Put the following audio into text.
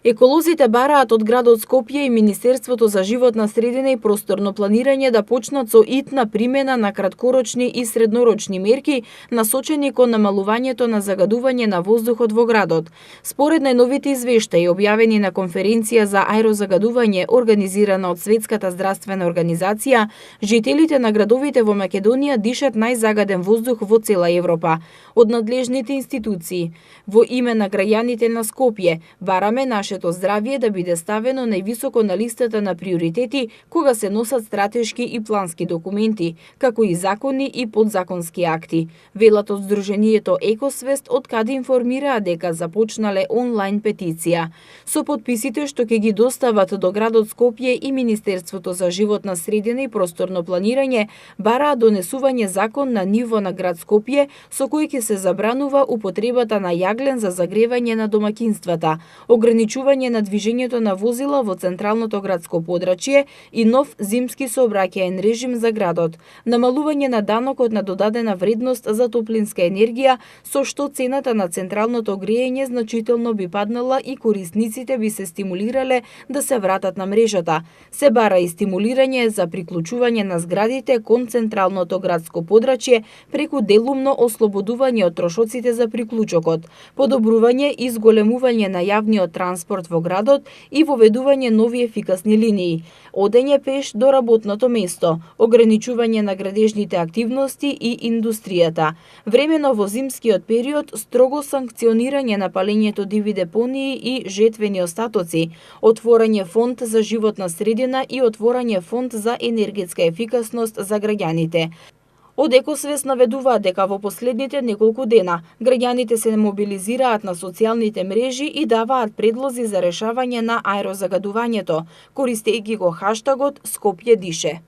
Еколозите бараат од градот Скопје и Министерството за животна средина и просторно планирање да почнат со итна примена на краткорочни и среднорочни мерки насочени кон намалувањето на загадување на воздухот во градот. Според најновите извештаи објавени на конференција за аерозагадување организирана од Светската здравствена организација, жителите на градовите во Македонија дишат најзагаден воздух во цела Европа. Од надлежните институции, во име на граѓаните на Скопје, бараме нашето здравје да биде ставено највисоко на листата на приоритети кога се носат стратешки и плански документи, како и закони и подзаконски акти. Велат од Сдруженијето Екосвест, од каде информираа дека започнале онлайн петиција. Со подписите што ќе ги достават до градот Скопје и Министерството за животна средина и просторно планирање, бараа донесување закон на ниво на град Скопје со кој ќе се забранува употребата на јаглен за загревање на домакинствата, ограничување на движењето на возила во централното градско подрачје и нов зимски сообраќаен режим за градот, намалување на данокот на додадена вредност за топлинска енергија, со што цената на централното грејење значително би паднала и корисниците би се стимулирале да се вратат на мрежата. Се бара и стимулирање за приклучување на зградите кон централното градско подрачје преку делумно ослободување од трошоците за приклучокот, подобрување и зголемување на јавниот транспорт во градот и воведување нови ефикасни линии, одење пеш до работното место, ограничување на градежните активности и индустријата. Времено во зимскиот период строго санкционирање на палењето диви депонии и жетвени остатоци, отворање фонд за животна средина и отворање фонд за енергетска ефикасност за граѓаните. Од Екосвест наведуваат дека во последните неколку дена граѓаните се мобилизираат на социјалните мрежи и даваат предлози за решавање на аерозагадувањето, користејќи го хаштагот Скопје дише.